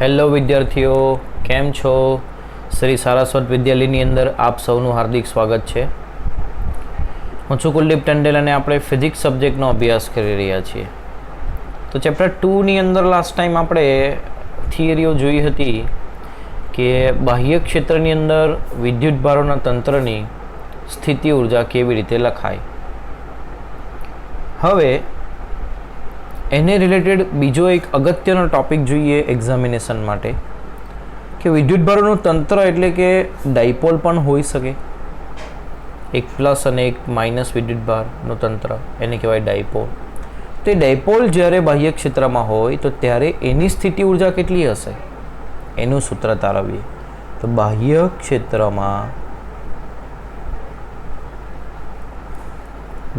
Hello વિદ્યાર્થીઓ, કેમ છો? શ્રી સારસ્વત વિદ્યાલયની અંદર આપ સૌનું હાર્દિક સ્વાગત છે. હું છું કુલદીપ ટંડેલ અને આપણે ફિઝિક્સ સબ્જેક્ટનો અભ્યાસ કરી રહ્યા છીએ. તો ચેપ્ટર 2ની અંદર લાસ્ટ ટાઈમ આપણે થિયરીઓ જોઈ હતી કે બાહ્ય ક્ષેત્રની અંદર વિદ્યુતભારોના તંત્રની સ્થિતિ ઉર્જા કેવી રીતે લખાય. હવે એને રિલેટેડ બીજો એક અગત્યનો ટોપિક જોઈએ એક્ઝામિનેશન માટે કે વિદ્યુતભારોનું તંત્ર એટલે કે ડાયપોલ પણ હોઈ શકે. એક પ્લસ અને એક માઇનસ વિદ્યુતભારનું તંત્ર એને કહેવાય ડાયપોલ. તે ડાયપોલ જ્યારે બાહ્ય ક્ષેત્રમાં હોય તો ત્યારે એની સ્થિતિ ઉર્જા કેટલી હશે એનું સૂત્ર તારવીએ. તો બાહ્ય ક્ષેત્રમાં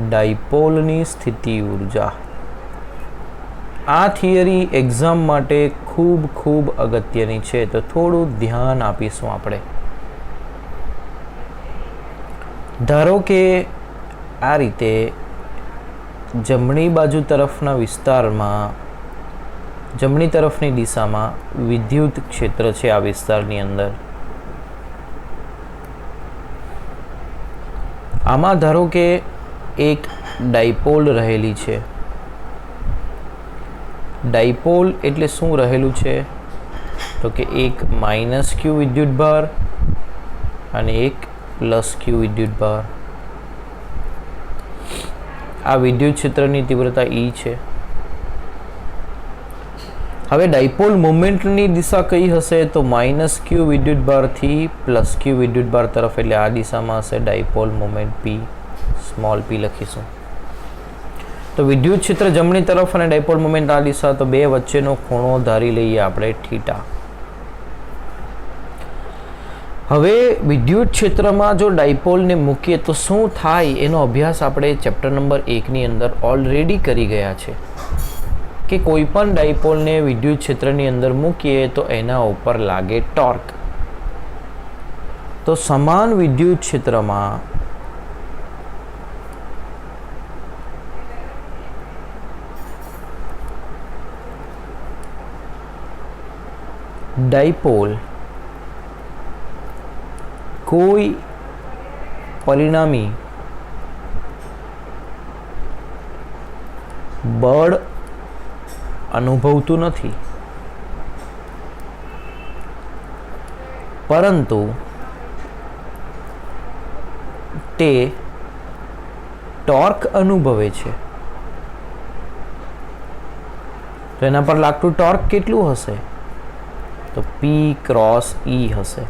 ડાયપોલની સ્થિતિ ઉર્જા, આ થિયરી એક્ઝામ માટે ખૂબ અગત્યની છે, તો થોડું ધ્યાન આપીશું આપણે. ધારો કે આ રીતે જમણી બાજુ તરફના વિસ્તારમાં, જમણી તરફની દિશામાં વિદ્યુત ક્ષેત્ર છે આ વિસ્તારની અંદર. આમાં ધારો કે એક ડાયપોલ રહેલી છે. ડાયપોલ એટલે શું રહેલું છે? તો કે એક માઇનસ ક્યુ વિદ્યુતભાર અને એક પ્લસ ક્યુ વિદ્યુતભાર. આ વિદ્યુત ક્ષેત્રની તીવ્રતા E છે. હવે ડાયપોલ મોમેન્ટની દિશા કઈ હશે? તો માઇનસ ક્યુ વિદ્યુતભારથી પ્લસ ક્યુ વિદ્યુતભાર તરફ, એટલે આ દિશામાં હશે dipole moment P, small p લખીશું. તો વિદ્યુત ક્ષેત્ર જમણી તરફ અને ડાયપોલ મોમેન્ટ આ દિશા, તો બે વચ્ચેનો ખૂણો ધારી લઈએ આપણે થીટા. હવે વિદ્યુત ક્ષેત્રમાં જો ડાયપોલને મૂકીએ તો શું થાય એનો અભ્યાસ આપણે ચેપ્ટર નંબર 1ની અંદર ઓલરેડી કરી ગયા છે કે કોઈ પણ ડાયપોલને વિદ્યુત ક્ષેત્રની અંદર મૂકીએ તો એના ઉપર લાગે ટોર્ક. તો સમાન વિદ્યુત ક્ષેત્રમાં ડાયપોલ કોઈ પરિણામી બળ અનુભવતું નથી, પરંતુ તે ટોર્ક અનુભવે છે. તો એના પર લાગતું ટોર્ક કેટલું હશે? તો P ક્રોસ E હશે.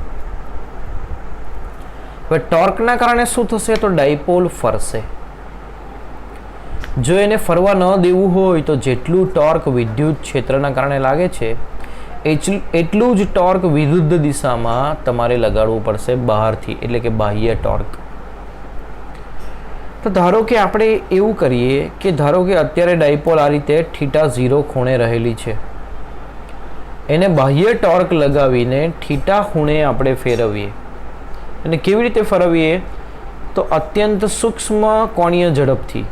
હવે ટોર્કના કારણે શું થશે? તો ડાયપોલ ફરશે. જો એને ફરવા ન દેવું હોય તો જેટલું ટોર્ક વિદ્યુત ક્ષેત્રના કારણે લાગે છે એટલું જ ટોર્ક વિરુદ્ધ દિશામાં તમારે લગાડવું પડશે બહારથી, એટલે કે બાહ્ય ટોર્ક. તો ધારો કે આપણે એવું કરીએ કે ધારો કે અત્યારે ડાયપોલ આ રીતે θ0 ખૂણે રહેલી છે. એને બાહ્ય ટોર્ક લગાવીને થીટા ખૂણે આપણે ફેરવીએ. અને કેવી રીતે ફેરવીએ? તો અત્યંત સૂક્ષ્મ કોણીય ઝડપથી,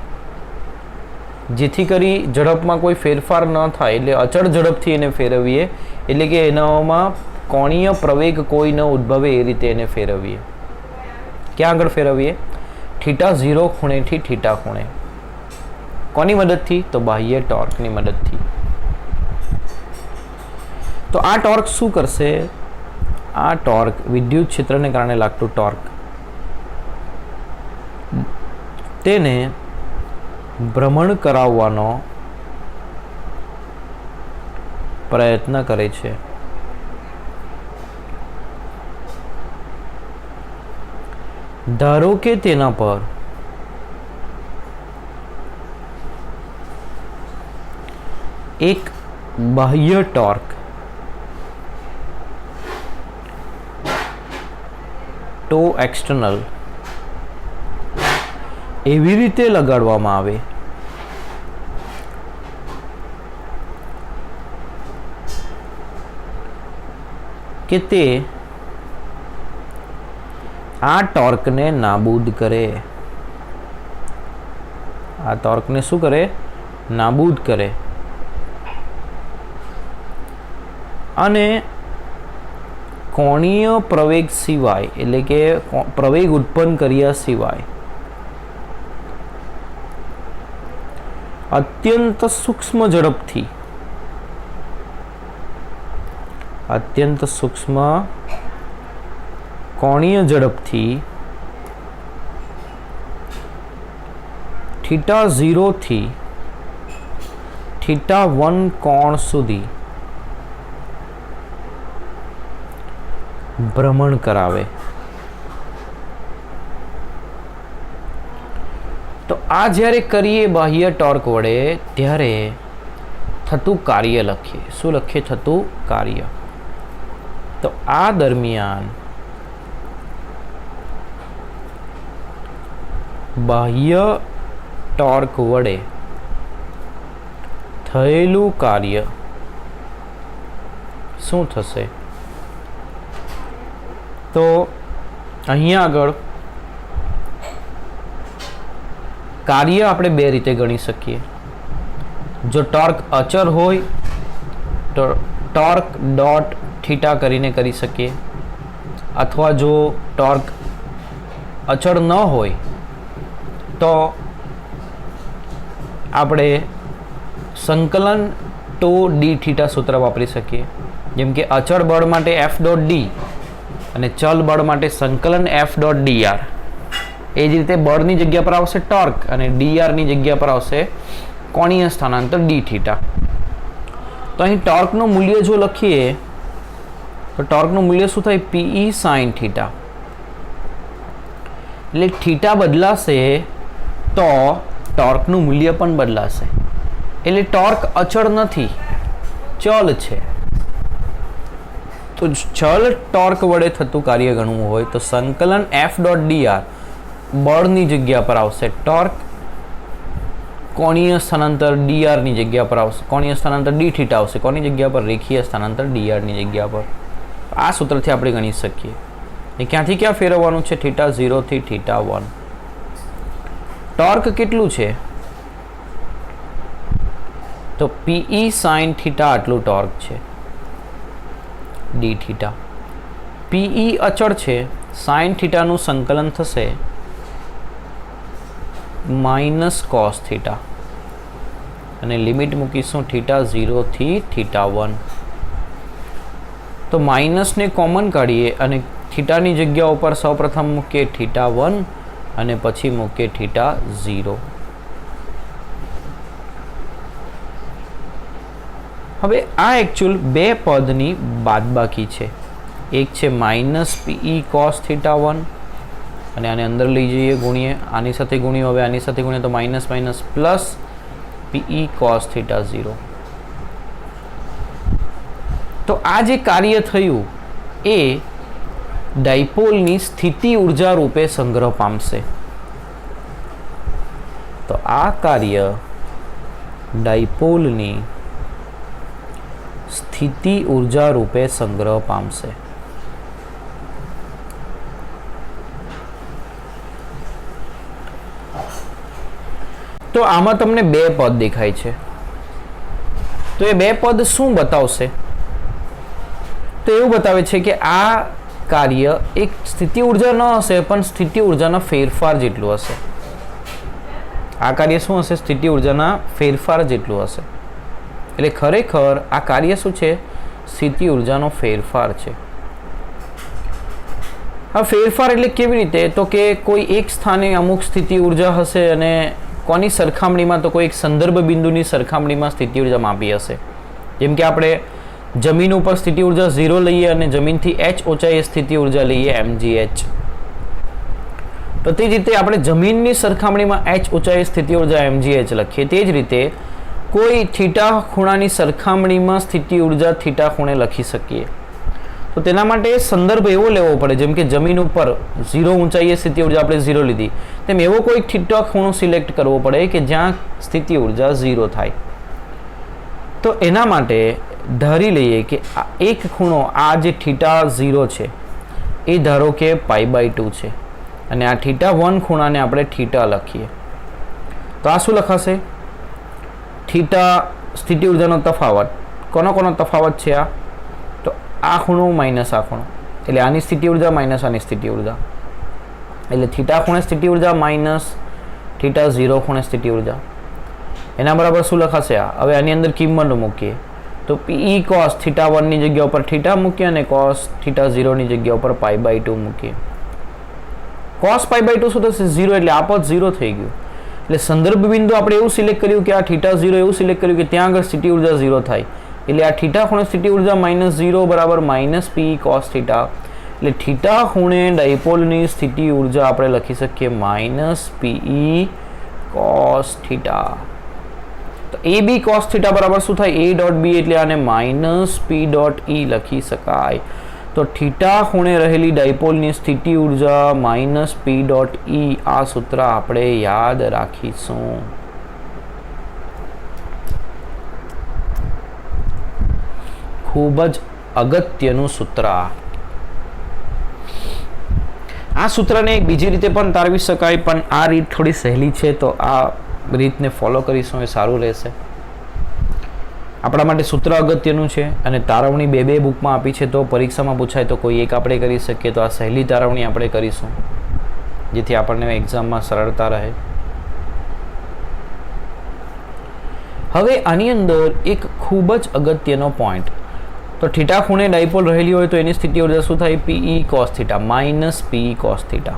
જેથી કરી ઝડપમાં કોઈ ફેરફાર ન થાય, એટલે અચળ ઝડપથી એને ફેરવીએ, એટલે કે એનામાં કોણીય પ્રવેગ કોઈ ન ઉદ્ભવે એ રીતે એને ફેરવીએ. ક્યાં આગળ ફેરવીએ? θ0 ખૂણેથી થીટા ખૂણે. કોની મદદથી? તો બાહ્ય ટોર્કની મદદથી. તો આ ટોર્ક શું કરશે? આ ટોર્ક વિદ્યુત ક્ષેત્રને કારણે લાગતું ટોર્ક તેને ભ્રમણ કરાવવાનો પ્રયત્ન કરે છે. ધારો કે તેના પર એક બાહ્ય ટોર્ક ટો એક્સટર્નલ એવી રીતે લગાડવામાં આવે કે તે આ ટોર્કને નાબૂદ કરે. આ ટોર્કને શું કરે? નાબૂદ કરે. અને કોણીય પ્રવેગ સિવાય એટલે કે પ્રવેગ ઉત્પન્ન કર્યા સિવાય અત્યંત સૂક્ષ્મ કોણીય ઝડપથી θ0 થી θ1 કોણ સુધી ભ્રમણ કરાવે. તો આ જ્યારે કરીએ બાહ્ય ટોર્ક વડે ત્યારે થતું કાર્ય લખીએ. શું લખીએ? થતું કાર્ય. તો આ દરમિયાન બાહ્ય ટોર્ક વડે થયેલું કાર્ય શું થશે? તો અહીંયા આગળ કાર્ય આપણે બે રીતે ગણી શકીએ. જો ટોર્ક અચળ હોય તો ટોર્ક ડોટ થીટા કરીને કરી શકીએ, અથવા જો ટોર્ક અચળ ન હોય તો આપણે સંકલન ટુ ડી થીટા સૂત્ર વાપરી શકીએ. જેમ કે અચળ બળ માટે એફ ડોટ ડી અને ચલ બળ માટે સંકલન એફ ડોટ ડીઆર. એ જ રીતે બળની જગ્યા પર આવશે ટોર્ક અને ડીઆરની જગ્યા પર આવશે કોણીય સ્થાનાંતર ડી થીટા. તો અહીં ટોર્કનું મૂલ્ય જો લખીએ તો ટોર્કનું મૂલ્ય શું થાય? PE sine theta. એટલે થીટા બદલાશે તો ટોર્કનું મૂલ્ય પણ બદલાશે. એટલે ટોર્ક અચળ નથી, ચલ છે. તો ચલ ટોર્ક વડે થતું કાર્ય ગણવું હોય તો સંકલન એફ ડોટ ડીઆર બળની જગ્યા પર આવશે ટોર્ક, કોણીય સ્થાનાંતર ડીઆરની જગ્યા પર આવશે, કોણીય સ્થાનાંતર ડી થીટા આવશે, કોની જગ્યા પર? રેખીય સ્થાનાંતર ડીઆરની જગ્યા પર. આ સૂત્રથી આપણે ગણી શકીએ. એ ક્યાંથી ક્યાં ફેરવવાનું છે? θ0 થી θ1. ટોર્ક કેટલું છે? તો પીઈ સાઇન થીટા આટલું ટોર્ક છે ડી થીટા. પીઈ અચળ છે, સાઇન થીટાનું સંકલન થશે માઇનસ કોસ થીટા અને લિમિટ મૂકીશું θ0 થી θ1. તો માઇનસને કોમન કાઢીએ અને થીટાની જગ્યા ઉપર સૌપ્રથમ મૂકીએ θ1 અને પછી મૂકીએ θ0. હવે આ એકચ્યુઅલ બે પદની બાદબાકી છે. એક છે માઇનસ પીઈ કોસ θ1 અને આને અંદર લઈ જઈએ, ગુણીએ, આની સાથે ગુણીએ, હવે આની સાથે ગુણીએ તો minus minus plus PE cos θ0. તો આ જે કાર્ય થયું એ ડાયપોલની સ્થિતિ ઉર્જા રૂપે સંગ્રહ પામશે. તો આ કાર્ય ડાયપોલની સ્થિતિ ઉર્જા રૂપે સંગ્રહ પામશે. તો આમાં તમને બે પદ દેખાય છે. તો એ બે પદ શું બતાવશે? તો એવું બતાવે છે કે આ કાર્ય એક સ્થિતિ ઉર્જા ન હશે પણ સ્થિતિ ઉર્જાના ફેરફાર જેટલું હશે. આ કાર્ય શું હશે? સ્થિતિ ઉર્જાના ફેરફાર જેટલું હશે. એટલે ખરેખર આ કાર્ય શું છે? સ્થિતિ ઉર્જાનો ફેરફાર છે. આ ફેરફાર એટલે કેવી રીતે? તો કે કોઈ એક સ્થાને અમુક સ્થિતિ ઉર્જા હશે અને કોની સરખામણીમાં? તો કોઈ એક સંદર્ભ બિંદુની સરખામણીમાં સ્થિતિ ઉર્જા માપી હશે. જેમ કે આપણે જમીન ઉપર સ્થિતિ ઉર્જા 0 લઈએ અને જમીનથી h ઊંચાઈએ સ્થિતિ ઉર્જા લઈએ mgh. તો તે જ રીતે આપણે જમીનની સરખામણીમાં h ઊંચાઈએ સ્થિતિ ઉર્જા mgh લખીએ. તે જ રીતે કોઈ થીટા ખૂણાની સરખામણીમાં સ્થિતિ ઉર્જા થીટા ખૂણે લખી શકીએ. તો તેના માટે સંદર્ભ એવો લેવો પડે, જેમ કે જમીન ઉપર 0 ઊંચાઈએ સ્થિતિ ઉર્જા આપણે 0 લીધી, તેમ એવો કોઈ થીટા ખૂણો સિલેક્ટ કરવો પડે કે જ્યાં સ્થિતિ ઉર્જા 0 થાય. તો એના માટે ધારી લઈએ કે એક ખૂણો, આ જે θ0 છે એ ધારો કે π/2 છે અને આ θ1 ખૂણાને આપણે θ લખીએ. તો આ શું લખાશે? થીટા સ્થિતિ ઉર્જાનો તફાવત. કોનો તફાવત છે? આ આ ખૂણો માઇનસ આ ખૂણો, એટલે આની સ્થિતિ ઉર્જા માઇનસ આની સ્થિતિ ઉર્જા, એટલે થીટા ખૂણે સ્થિતિ ઉર્જા માઇનસ થીટા 0 ખૂણે સ્થિતિ ઉર્જા, એના બરાબર શું લખાશે? આ હવે આની અંદર કિંમત મૂકીએ તો પી કોસ થીટા 1 ની જગ્યા ઉપર થીટા મૂકીએ અને કોસ થીટા 0 ની જગ્યા ઉપર π/2 મૂકીએ. કોસ π/2 શું થશે? 0, એટલે આ પદ 0 થઈ ગયું. એટલે સંદર્ભ બિંદુ આપણે એવું સિલેક્ટ કર્યું કે આ થીટા 0 એવું સિલેક્ટ કર્યું કે ત્યાં આગળ સ્થિતિ ઉર્જા 0 થાય, એટલે આ થીટા ખૂણે સ્થિતિ ઉર્જા -0 બરાબર -p cos થીટા, એટલે થીટા ખૂણે ડાયપોલની સ્થિતિ ઉર્જા આપણે લખી શકીએ -pe cos થીટા. તો ab cos થીટા બરાબર શું થાય? a ડોટ b, એટલે આને -p ડોટ e લખી શકાય. તો થીટા ખૂણે રહેલી ડાયપોલની સ્થિતિ ઉર્જા -p ડોટ e, આ સૂત્ર આપણે યાદ રાખીશું. ખૂબ જ અગત્યનું સૂત્ર. આ સૂત્રને એક બીજી રીતે પણ તારવી શકાય, પણ આ રીત થોડી સહેલી છે તો આ રીતને ફોલો કરીશું એ સારું રહેશે. આપણા માટે સૂત્ર અગત્યનું છે અને તારવણી બે બુકમાં આપી છે, તો પરીક્ષામાં પૂછાય તો કોઈ એક આપણે કરી શકીએ. તો આ સહેલી તારવણી આપણે કરીશું જેથી આપણને એક્ઝામમાં સરળતા રહે. હવે આની અંદર એક ખૂબ જ અગત્યનો પોઈન્ટ, તો થીટા ખૂણે ડાયપોલ રહેલી હોય તો એની સ્થિતિ ઉર્જા શું થાય? pe cos theta -pe cos theta.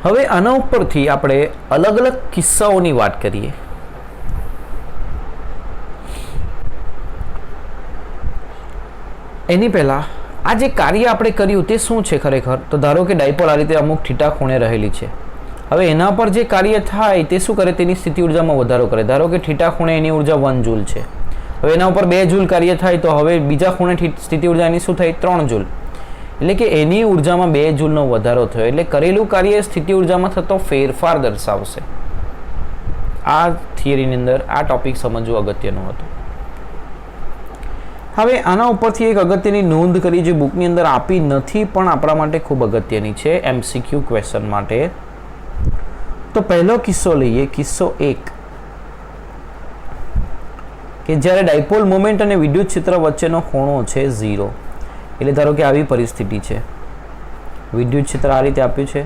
હવે આના ઉપરથી આપણે અલગ અલગ કિસ્સાઓની વાત કરીએ. એની પહેલા આ જે કાર્ય આપણે કર્યું તે શું છે ખરેખર? તો ધારો કે ડાયપોલ આ રીતે અમુક થીટા ખૂણે રહેલી છે. હવે એના પર જે કાર્ય થાય તે શું કરે? તેની સ્થિતિ ઉર્જામાં વધારો કરે. ધારો કે થીટા ખૂણે એની ઉર્જા 1 જૂલ છે. હવે એના ઉપર 2 જૂલ કાર્ય થાય તો હવે બીજા ખૂણે સ્થિતિ ઉર્જા એની શું થાય? 3 જૂલ. એટલે કે એની ઉર્જામાં 2 જૂલનો વધારો થયો. એટલે કરેલું કાર્ય સ્થિતિ ઉર્જામાં થતો ફેરફાર દર્શાવશે. આ થિયરીની અંદર આ ટોપિક સમજવું અગત્યનું હતું. હવે આના ઉપરથી એક અગત્યની નોંધ કરી જે બુકની અંદર આપી નથી પણ આપણા માટે ખૂબ અગત્યની છે MCQ ક્વેશ્ચન માટે. તો પહેલો કિસ્સો લઈએ, કિસ્સો 1, કે જ્યારે ડાયપોલ મોમેન્ટ અને વિદ્યુત ક્ષેત્ર વચ્ચેનો ખૂણો છે 0. એટલે ધારો કે આવી પરિસ્થિતિ છે, વિદ્યુત ક્ષેત્ર આ રીતે આપ્યું છે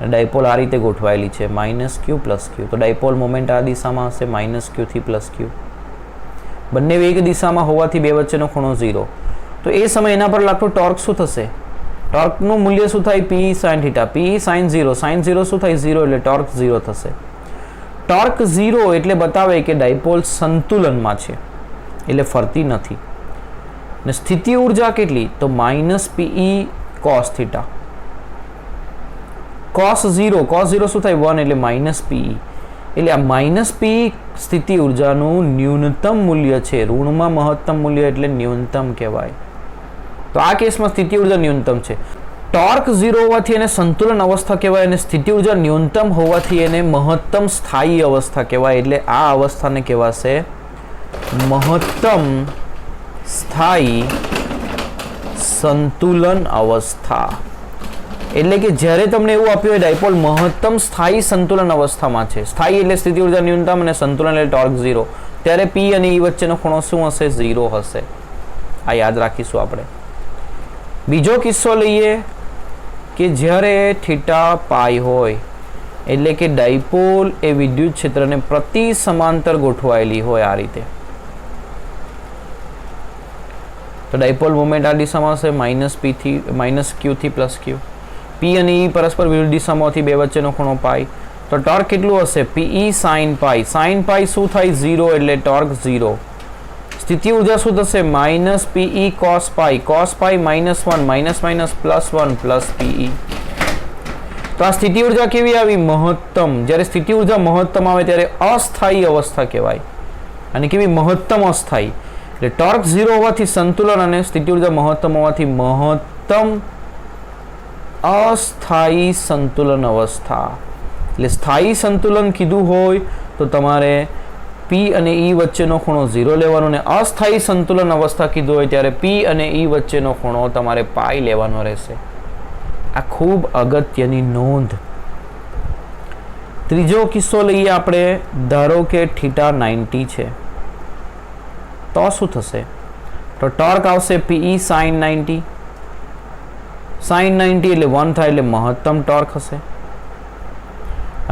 અને ડાયપોલ આ રીતે ગોઠવાયેલી છે -q + q. તો ડાયપોલ મોમેન્ટ આ દિશામાં હશે -q થી +q. બંને એક દિશામાં હોવાથી બે વચ્ચેનો ખૂણો 0. તો એ સમય એના પર લાગતો ટોર્ક શું થશે? ટોર્કનું મૂલ્ય શું થાય? p sin theta. p sin 0, sin 0 શું થાય? 0, એટલે ટોર્ક 0 થશે. ટોર્ક 0 એટલે બતાવે કે ડાયપોલ સંતુલનમાં છે, એટલે ફરતી નથી. ને સ્થિતિ ઉર્જા કેટલી? તો -pe cos થીટા. cos 0 શું થાય? 1, એટલે -pe. એટલે આ -pe સ્થિતિ ઉર્જાનું ન્યૂનતમ મૂલ્ય છે. ઋણમાં મહત્તમ મૂલ્ય એટલે ન્યૂનતમ કહેવાય. તો આ કેસમાં સ્થિતિ ઉર્જા ન્યૂનતમ છે. ટોર્ક 0 હોવાથી એને સંતુલન અવસ્થા કહેવાય અને સ્થિતિ ઉર્જા ન્યૂનતમ હોવાથી એને મહત્તમ સ્થાયી અવસ્થા કહેવાય. એટલે આ અવસ્થાને કહેવાશે મહત્તમ સ્થાયી સંતુલન અવસ્થા. એટલે કે જ્યારે તમને એવું આપ્યું હોય ડાયપોલ મહત્તમ સ્થાયી સંતુલન અવસ્થામાં છે, સ્થાયી એટલે સ્થિતિ ઉર્જા ન્યૂનતમ અને સંતુલન એટલે ટોર્ક 0, ત્યારે p અને e વચ્ચેનો ખૂણો શું હશે? 0 હશે. આ યાદ રાખીશું આપણે. બીજો કિસ્સો લઈએ કે જ્યારે થીટા પાઈ હોય, એટલે કે ડાયપોલ એ વિદ્યુત ક્ષેત્રને પ્રતિ સમાંતર ગોઠવાયેલી હોય આ રીતે. તો ડાયપોલ મોમેન્ટ આ દિશામાં હશે -q થી +q. p અને e પરસ્પર વિરુદ્ધ દિશામાંથી બે વચ્ચેનો ખૂણો પાઈ. તો ટોર્ક કેટલું હશે? pe sin પાઈ. sin પાઈ શું થાય? 0, એટલે ટોર્ક 0. સ્થિતિ ઉર્જા શું થશે? -pe cos પાઈ. cos પાઈ -1 +1 +pe. તો આ સ્થિતિ ઉર્જા કેવી આવી? મહત્તમ. જ્યારે સ્થિતિ ઉર્જા મહત્તમ આવે ત્યારે અસ્થાયી અવસ્થા કહેવાય અને કેવી? મહત્તમ અસ્થાયી. એટલે ટોર્ક 0 હોવાથી સંતુલન અને સ્થિતિ ઉર્જા મહત્તમ હોવાથી મહત્તમ અસ્થાયી સંતુલન અવસ્થા. એટલે સ્થાયી સંતુલન કીધું હોય તો તમારે p અને e વચ્ચેનો ખૂણો 0 લેવાનો, અને અસ્થાયી સંતુલન અવસ્થા કીધું હોય ત્યારે p અને e વચ્ચેનો ખૂણો તમારે પાઈ લેવાનો રહેશે. આ ખૂબ અગત્યની નોંધ. ત્રીજો કિસ્સો લઈએ આપણે. ધારો કે θ 90 છે તો શું થશે? તો ટોર્ક આવશે PE sin 90. sin 90 એટલે 1 થાય એટલે મહત્તમ ટોર્ક હશે.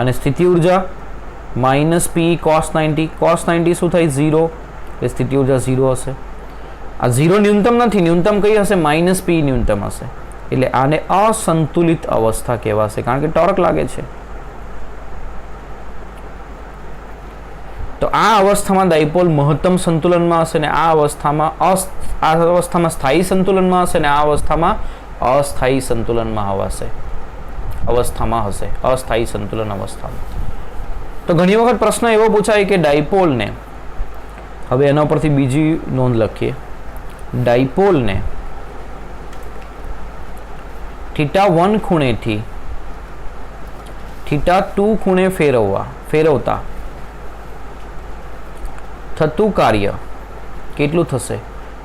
અને સ્થિતિ ઉર્જા માઇનસ PE cos 90. cos 90 શું થાય? 0. એટલે સ્થિતિ ઉર્જા 0 હશે. આ 0 ન્યૂનતમ નથી, ન્યૂનતમ કઈ હશે? માઇનસ PE ન્યૂનતમ હશે. એટલે આને અસંતુલિત અવસ્થા કહેવાશે, કારણ કે ટોર્ક લાગે છે. તો આ અવસ્થામાં ડાયપોલ મહત્તમ સંતુલનમાં હશે ને આ અવસ્થામાં સ્થાયી સંતુલનમાં હશે ને આ અવસ્થામાં અસ્થાયી સંતુલનમાં હશે. અસ્થાયી સંતુલન અવસ્થામાં. તો ઘણી વખત પ્રશ્ન એવો પૂછાય કે ડાયપોલને, હવે એના પરથી બીજી નોંધ લખીએ, ડાયપોલને θ1 ખૂણેથી θ2 ખૂણે ફેરવતા થતું કાર્ય કેટલું થશે?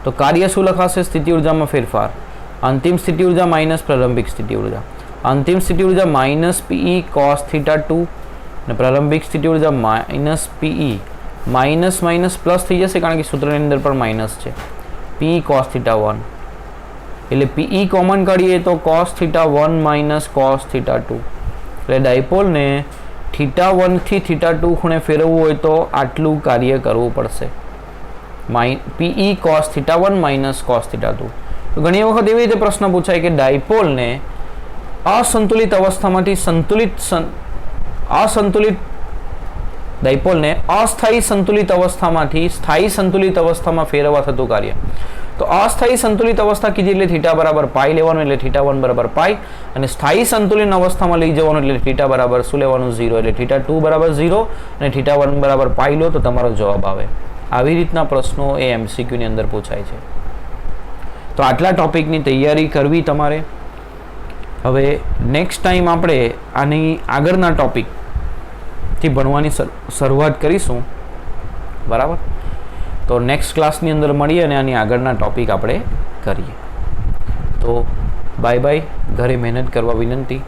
તો કાર્ય શું લખાશે? સ્થિતિ ઉર્જામાં ફેરફાર. અંતિમ સ્થિતિ ઉર્જા માઇનસ પ્રારંભિક સ્થિતિ ઉર્જા. અંતિમ સ્થિતિ ઉર્જા માઇનસ PE cos θ2 અને પ્રારંભિક સ્થિતિ ઉર્જા માઇનસ PE માઇનસ પ્લસ થઈ જશે, કારણ કે સૂત્રની અંદર પણ માઇનસ છે. PE cos θ1 એટલે PE કોમન કાઢીએ તો cos θ1 માઇનસ cos θ2. એટલે ડાયપોલને θ1 થી θ2 ખૂણે ફેરવવું હોય તો આટલું કાર્ય કરવું પડશે. PE cos θ1 minus cos θ2. તો ઘણી વખત એવી રીતે પ્રશ્ન પૂછાય કે ડાયપોલને અસંતુલિત અવસ્થામાંથી ડાયપોલને અસ્થાયી સંતુલિત અવસ્થામાંથી સ્થાયી સંતુલિત અવસ્થામાં ફેરવવા થતું કાર્ય. તો અસ્થાયી સંતુલિત અવસ્થા કીધી એટલે θ બરાબર પાઈ લેવાનું, એટલે θ1 બરાબર પાઈ, અને સ્થાયી સંતુલિત અવસ્થામાં લઈ જવાનું એટલે θ બરાબર શું લેવાનું? 0. એટલે θ2 બરાબર 0 અને θ1 બરાબર પાઈ લો તો તમારો જવાબ આવે. આવી રીતના પ્રશ્નો એ MCQ ની અંદર પૂછાય છે. તો આટલા ટોપિકની તૈયારી કરવી તમારે. હવે નેક્સ્ટ ટાઈમ આપણે આની આગળના ટોપિકથી ભણવાની શરૂઆત કરીશું, બરાબર? તો નેક્સ્ટ ક્લાસની અંદર મળીએ અને આની આગળના ટોપિક આપણે કરીએ. તો બાય બાય. ઘરે મહેનત કરવા વિનંતી.